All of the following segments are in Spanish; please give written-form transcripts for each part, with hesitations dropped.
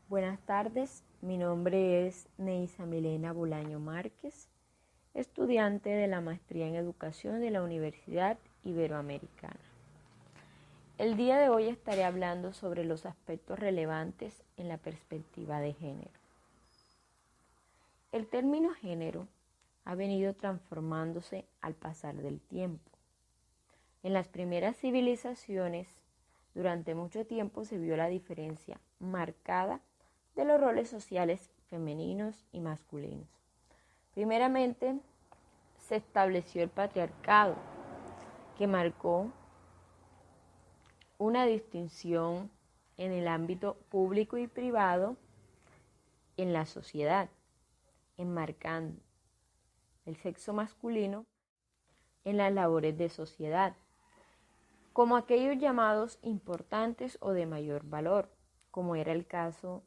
Buenas tardes, mi nombre es Neisa Milena Bolaño Márquez, estudiante de la Maestría en Educación de la Universidad Iberoamericana. El día de hoy estaré hablando sobre los aspectos relevantes en la perspectiva de género. El término género ha venido transformándose al pasar del tiempo. En las primeras civilizaciones, durante mucho tiempo se vio la diferencia marcada de los roles sociales femeninos y masculinos. Primeramente, se estableció el patriarcado, que marcó una distinción en el ámbito público y privado en la sociedad, enmarcando el sexo masculino en las labores de sociedad, como aquellos llamados importantes o de mayor valor, como era el caso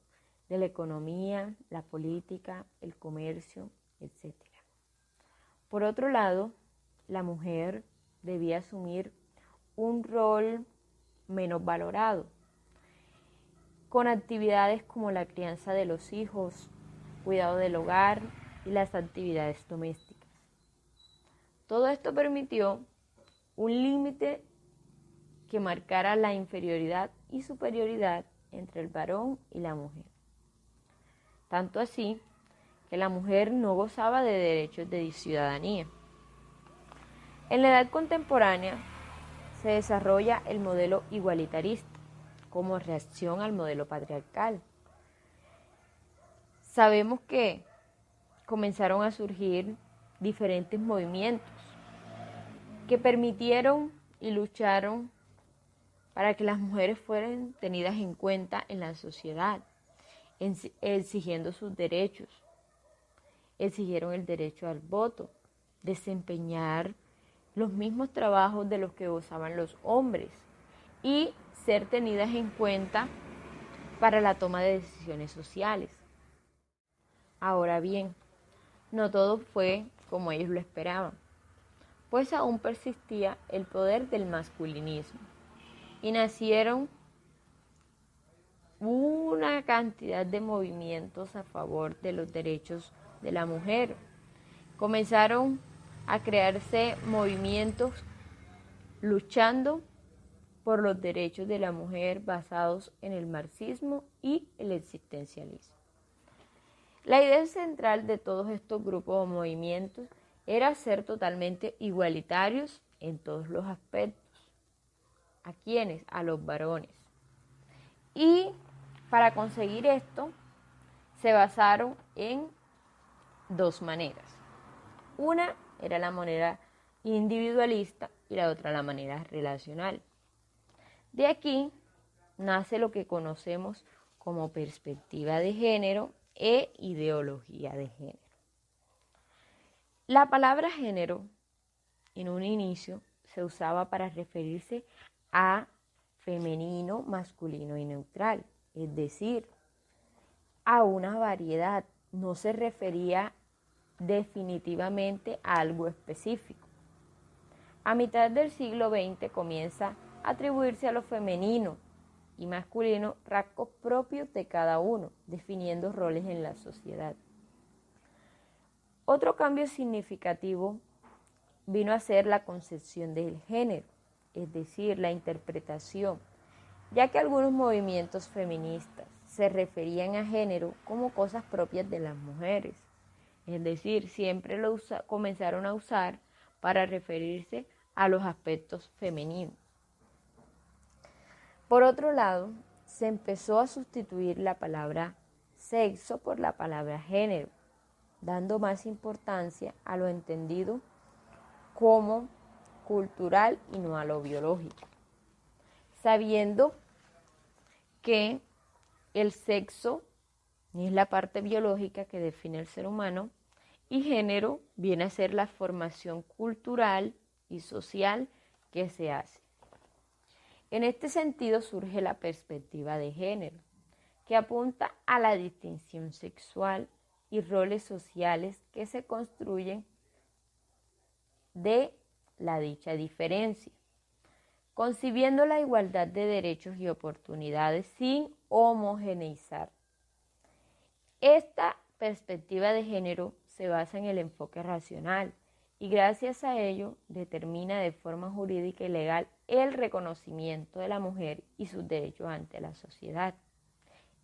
de la economía, la política, el comercio, etc. Por otro lado, la mujer debía asumir un rol menos valorado, con actividades como la crianza de los hijos, cuidado del hogar y las actividades domésticas. Todo esto permitió un límite que marcara la inferioridad y superioridad entre el varón y la mujer. Tanto así que la mujer no gozaba de derechos de ciudadanía. En la edad contemporánea se desarrolla el modelo igualitarista como reacción al modelo patriarcal. Sabemos que comenzaron a surgir diferentes movimientos que permitieron y lucharon para que las mujeres fueran tenidas en cuenta en la sociedad, exigiendo sus derechos. Exigieron el derecho al voto, desempeñar los mismos trabajos de los que gozaban los hombres y ser tenidas en cuenta para la toma de decisiones sociales. Ahora bien, no todo fue como ellos lo esperaban, pues aún persistía el poder del masculinismo y nacieron una cantidad de movimientos a favor de los derechos de la mujer. Comenzaron a crearse movimientos luchando por los derechos de la mujer basados en el marxismo y el existencialismo. La idea central de todos estos grupos o movimientos era ser totalmente igualitarios en todos los aspectos. ¿A quiénes? A los varones. Y para conseguir esto se basaron en dos maneras. Una era la manera individualista y la otra la manera relacional. De aquí nace lo que conocemos como perspectiva de género e ideología de género. La palabra género en un inicio se usaba para referirse a femenino, masculino y neutral, es decir, a una variedad, no se refería definitivamente a algo específico. A mitad del siglo XX comienza a atribuirse a lo femenino y masculino rasgos propios de cada uno, definiendo roles en la sociedad. Otro cambio significativo vino a ser la concepción del género, es decir, la interpretación, ya que algunos movimientos feministas se referían a género como cosas propias de las mujeres, es decir, siempre lo comenzaron a usar para referirse a los aspectos femeninos. Por otro lado, se empezó a sustituir la palabra sexo por la palabra género, dando más importancia a lo entendido como cultural y no a lo biológico, sabiendo que el sexo es la parte biológica que define el ser humano y género viene a ser la formación cultural y social que se hace. En este sentido surge la perspectiva de género, que apunta a la distinción sexual y roles sociales que se construyen de la dicha diferencia, concibiendo la igualdad de derechos y oportunidades sin homogeneizar Esta perspectiva de género se basa en el enfoque racional y gracias a ello determina de forma jurídica y legal el reconocimiento de la mujer y sus derechos ante la sociedad.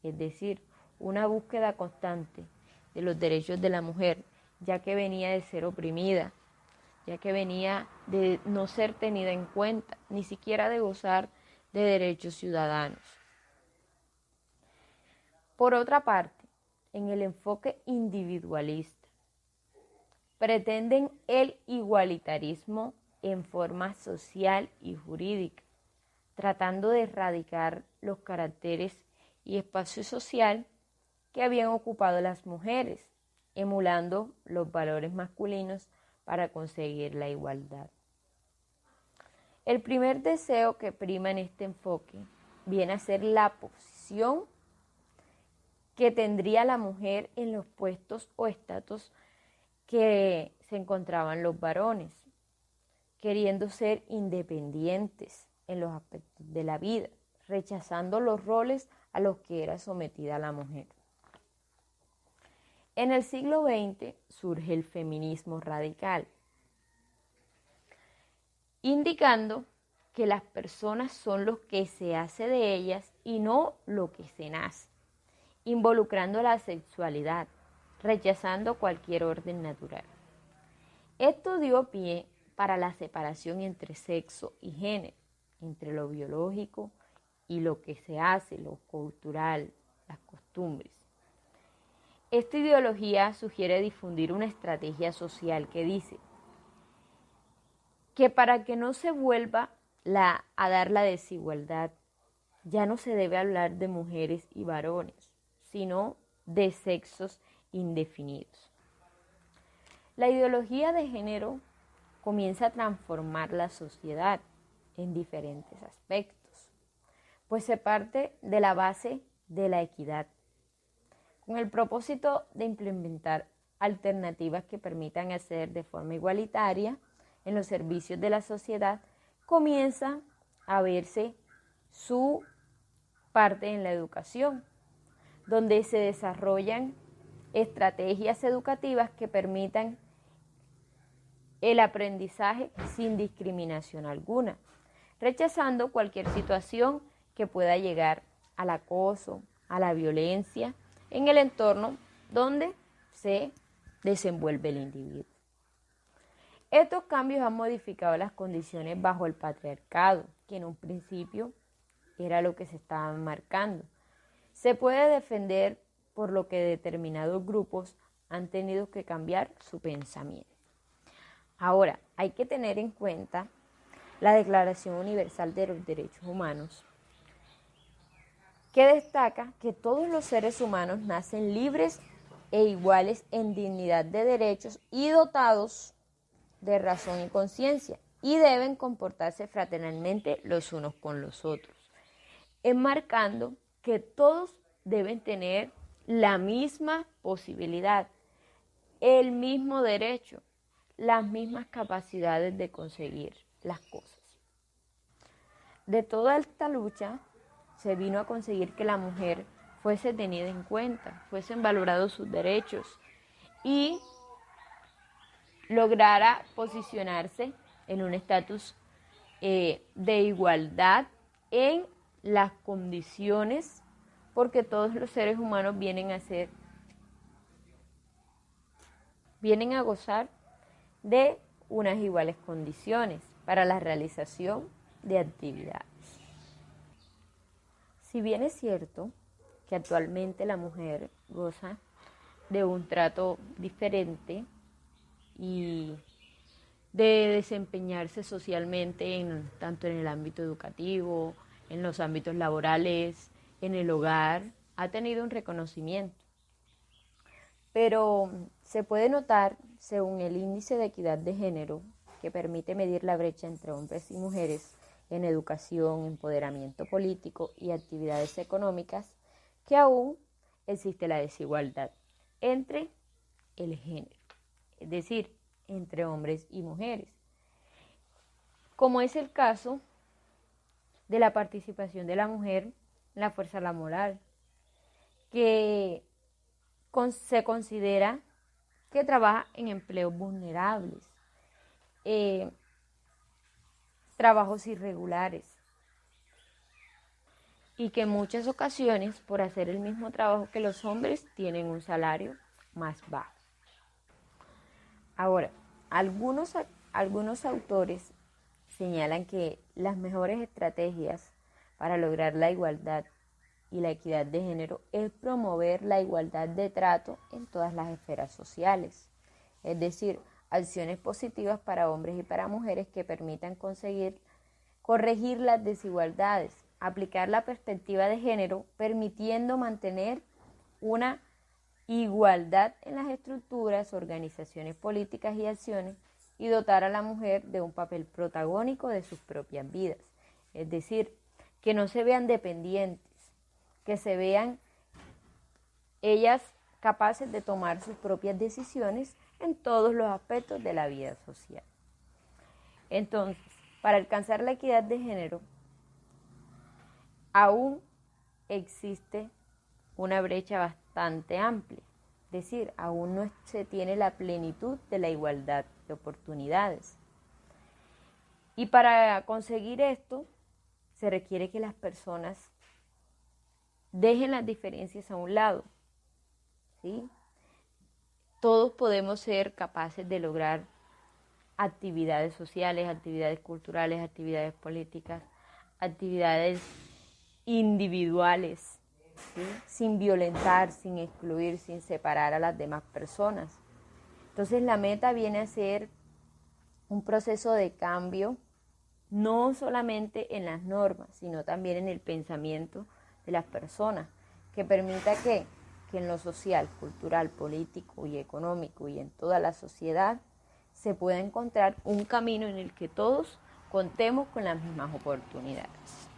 Es decir, una búsqueda constante de los derechos de la mujer, ya que venía de ser oprimida, ya que venía de no ser tenida en cuenta, ni siquiera de gozar de derechos ciudadanos. Por otra parte, en el enfoque individualista, pretenden el igualitarismo en forma social y jurídica, tratando de erradicar los caracteres y espacio social que habían ocupado las mujeres, emulando los valores masculinos para conseguir la igualdad. El primer deseo que prima en este enfoque viene a ser la posición que tendría la mujer en los puestos o estatus que se encontraban los varones, queriendo ser independientes en los aspectos de la vida, rechazando los roles a los que era sometida la mujer. En el siglo XX surge el feminismo radical, indicando que las personas son lo que se hace de ellas y no lo que se nace, involucrando la sexualidad, rechazando cualquier orden natural. Esto dio pie para la separación entre sexo y género, entre lo biológico y lo que se hace, lo cultural, las costumbres. Esta ideología sugiere difundir una estrategia social que dice que para que no se vuelva a dar la desigualdad, ya no se debe hablar de mujeres y varones, sino de sexos indefinidos. La ideología de género comienza a transformar la sociedad en diferentes aspectos, pues se parte de la base de la equidad, con el propósito de implementar alternativas que permitan hacer de forma igualitaria en los servicios de la sociedad. Comienza a verse su parte en la educación, donde se desarrollan estrategias educativas que permitan el aprendizaje sin discriminación alguna, rechazando cualquier situación que pueda llegar al acoso, a la violencia en el entorno donde se desenvuelve el individuo. Estos cambios han modificado las condiciones bajo el patriarcado, que en un principio era lo que se estaba marcando. Se puede defender por lo que determinados grupos han tenido que cambiar su pensamiento. Ahora, hay que tener en cuenta la Declaración Universal de los Derechos Humanos, que destaca que todos los seres humanos nacen libres e iguales en dignidad de derechos y dotados de razón y conciencia, y deben comportarse fraternalmente los unos con los otros, enmarcando que todos deben tener la misma posibilidad, el mismo derecho, las mismas capacidades de conseguir las cosas. De toda esta lucha se vino a conseguir que la mujer fuese tenida en cuenta, fuesen valorados sus derechos y lograra posicionarse en un estatus de igualdad en las condiciones, porque todos los seres humanos vienen a gozar de unas iguales condiciones para la realización de actividades. Si bien es cierto que actualmente la mujer goza de un trato diferente y de desempeñarse socialmente tanto en el ámbito educativo, en los ámbitos laborales, en el hogar, ha tenido un reconocimiento. Pero se puede notar, según el índice de equidad de género, que permite medir la brecha entre hombres y mujeres en educación, empoderamiento político y actividades económicas, que aún existe la desigualdad entre el género, es decir, entre hombres y mujeres, como es el caso de la participación de la mujer en la fuerza laboral, que se considera que trabaja en empleos vulnerables, trabajos irregulares, y que en muchas ocasiones, por hacer el mismo trabajo que los hombres, tienen un salario más bajo. Ahora, algunos autores señalan que las mejores estrategias para lograr la igualdad y la equidad de género es promover la igualdad de trato en todas las esferas sociales, es decir, acciones positivas para hombres y para mujeres que permitan corregir las desigualdades, aplicar la perspectiva de género, permitiendo mantener una igualdad en las estructuras, organizaciones políticas y acciones, y dotar a la mujer de un papel protagónico de sus propias vidas. Es decir, que no se vean dependientes, que se vean ellas capaces de tomar sus propias decisiones en todos los aspectos de la vida social. Entonces, para alcanzar la equidad de género, aún existe una brecha bastante amplia, es decir, aún no se tiene la plenitud de la igualdad de oportunidades. Y para conseguir esto, se requiere que las personas dejen las diferencias a un lado, ¿sí? Todos podemos ser capaces de lograr actividades sociales, actividades culturales, actividades políticas, actividades individuales, ¿sí? Sin violentar, sin excluir, sin separar a las demás personas. Entonces la meta viene a ser un proceso de cambio, no solamente en las normas, sino también en el pensamiento de las personas, que permita que en lo social, cultural, político y económico y en toda la sociedad se pueda encontrar un camino en el que todos contemos con las mismas oportunidades.